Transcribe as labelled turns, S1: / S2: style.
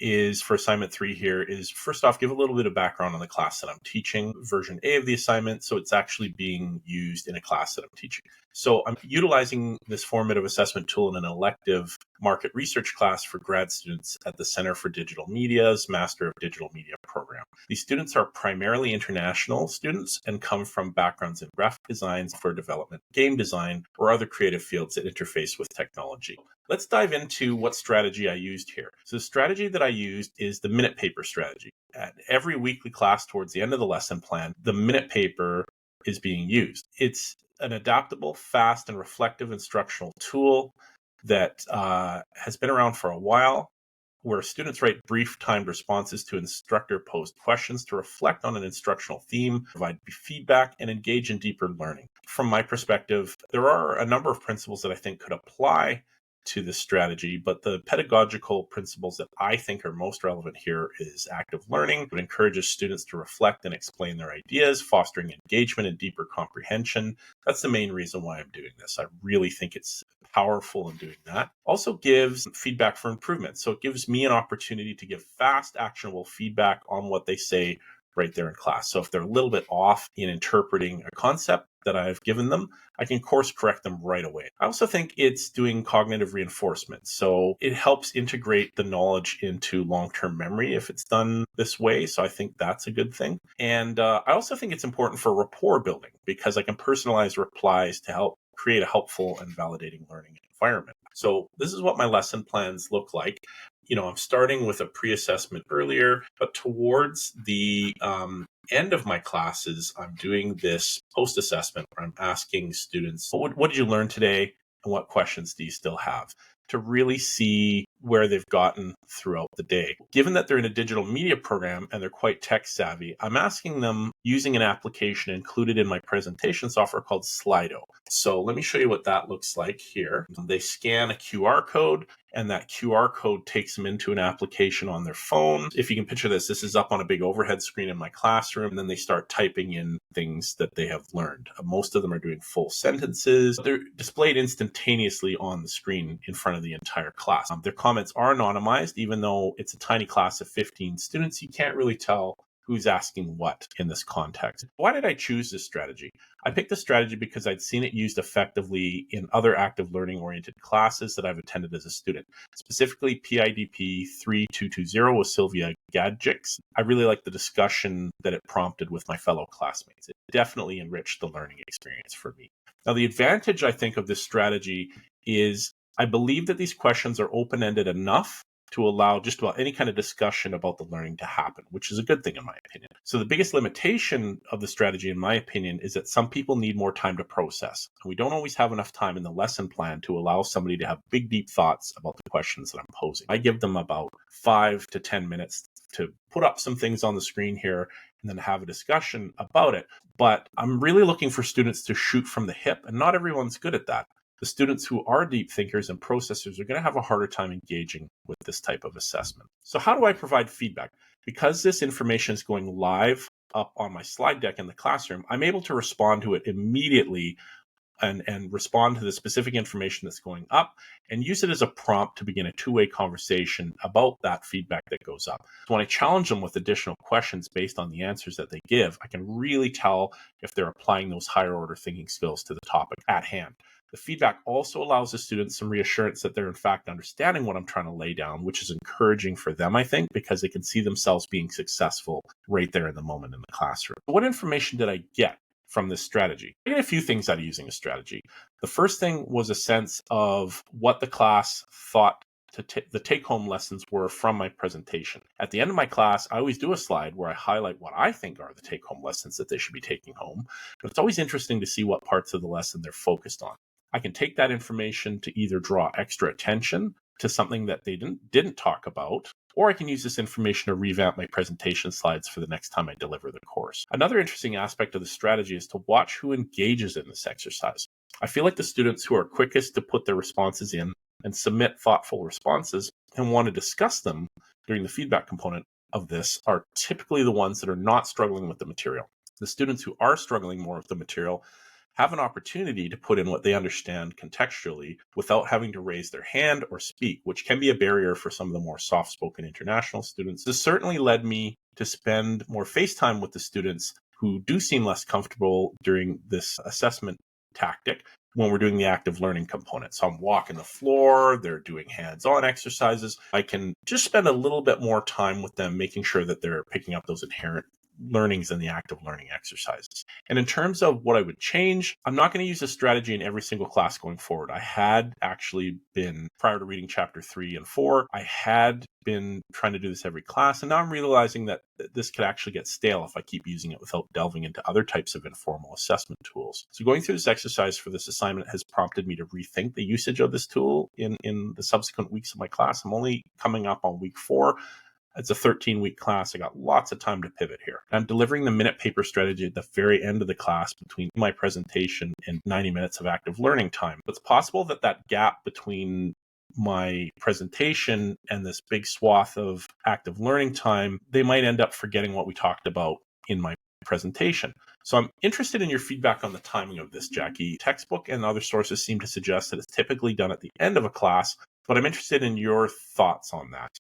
S1: is for assignment 3 here is first off, give a little bit of background on the class that I'm teaching, version A of the assignment. So it's actually being used in a class that I'm teaching. So I'm utilizing this formative assessment tool in an elective market research class for grad students at the Center for Digital Media's Master of Digital Media program. These students are primarily international students and come from backgrounds in graphic design, software development, game design, or other creative fields that interface with technology. Let's dive into what strategy I used here. So the strategy that I used is the minute paper strategy. At every weekly class towards the end of the lesson plan, the minute paper is being used. It's an adaptable, fast, and reflective instructional tool that has been around for a while, where students write brief timed responses to instructor-posed questions to reflect on an instructional theme, provide feedback, and engage in deeper learning. From my perspective, there are a number of principles that I think could apply to this strategy, but the pedagogical principles that I think are most relevant here is active learning. It encourages students to reflect and explain their ideas, fostering engagement and deeper comprehension. That's the main reason why I'm doing this. I really think it's powerful in doing that. Also gives feedback for improvement. So it gives me an opportunity to give fast, actionable feedback on what they say right there in class. So if they're a little bit off in interpreting a concept that I've given them, I can course correct them right away. I also think it's doing cognitive reinforcement. So it helps integrate the knowledge into long-term memory if it's done this way. So I think that's a good thing. And I also think it's important for rapport building because I can personalize replies to help create a helpful and validating learning environment. So this is what my lesson plans look like. I'm starting with a pre-assessment earlier, but towards the end of my classes, I'm doing this post-assessment where I'm asking students, what did you learn today and what questions do you still have? To really see where they've gotten throughout the day. Given that they're in a digital media program and they're quite tech savvy, I'm asking them using an application included in my presentation software called Slido. So let me show you what that looks like here. They scan a QR code and that QR code takes them into an application on their phone. If you can picture this is up on a big overhead screen in my classroom, and then they start typing in things that they have learned. Most of them are doing full sentences. They're displayed instantaneously on the screen in front of the entire class. Their comments are anonymized, even though it's a tiny class of 15 students. You can't really tell who's asking what in this context. Why did I choose this strategy? I picked this strategy because I'd seen it used effectively in other active learning oriented classes that I've attended as a student, specifically PIDP 3220 with Sylvia Gadgix. I really liked the discussion that it prompted with my fellow classmates. It definitely enriched the learning experience for me. Now, the advantage I think of this strategy is I believe that these questions are open-ended enough to allow just about any kind of discussion about the learning to happen, which is a good thing in my opinion. So the biggest limitation of the strategy, in my opinion, is that some people need more time to process. We don't always have enough time in the lesson plan to allow somebody to have big, deep thoughts about the questions that I'm posing. I give them about 5 to 10 minutes to put up some things on the screen here and then have a discussion about it. But I'm really looking for students to shoot from the hip, and not everyone's good at that. The students who are deep thinkers and processors are going to have a harder time engaging with this type of assessment. So how do I provide feedback? Because this information is going live up on my slide deck in the classroom, I'm able to respond to it immediately and respond to the specific information that's going up and use it as a prompt to begin a two-way conversation about that feedback that goes up. So when I challenge them with additional questions based on the answers that they give, I can really tell if they're applying those higher order thinking skills to the topic at hand. The feedback also allows the students some reassurance that they're in fact understanding what I'm trying to lay down, which is encouraging for them, I think, because they can see themselves being successful right there in the moment in the classroom. What information did I get from this strategy? I get a few things out of using a strategy. The first thing was a sense of what the class thought the take-home lessons were from my presentation. At the end of my class, I always do a slide where I highlight what I think are the take-home lessons that they should be taking home. But it's always interesting to see what parts of the lesson they're focused on. I can take that information to either draw extra attention to something that they didn't talk about, or I can use this information to revamp my presentation slides for the next time I deliver the course. Another interesting aspect of the strategy is to watch who engages in this exercise. I feel like the students who are quickest to put their responses in and submit thoughtful responses and want to discuss them during the feedback component of this are typically the ones that are not struggling with the material. The students who are struggling more with the material have an opportunity to put in what they understand contextually without having to raise their hand or speak, which can be a barrier for some of the more soft-spoken international students. This certainly led me to spend more face time with the students who do seem less comfortable during this assessment tactic when we're doing the active learning component. So I'm walking the floor, they're doing hands-on exercises. I can just spend a little bit more time with them, making sure that they're picking up those inherent learnings in the active learning exercises. And in terms of what I would change, I'm not going to use this strategy in every single class going forward. I had actually been, prior to reading chapter 3 and 4, I had been trying to do this every class. And now I'm realizing that this could actually get stale if I keep using it without delving into other types of informal assessment tools. So going through this exercise for this assignment has prompted me to rethink the usage of this tool in the subsequent weeks of my class. I'm only coming up on week 4. It's a 13-week class. I got lots of time to pivot here. I'm delivering the minute paper strategy at the very end of the class between my presentation and 90 minutes of active learning time. It's possible that that gap between my presentation and this big swath of active learning time, they might end up forgetting what we talked about in my presentation. So I'm interested in your feedback on the timing of this, Jackie. Textbook and other sources seem to suggest that it's typically done at the end of a class, but I'm interested in your thoughts on that.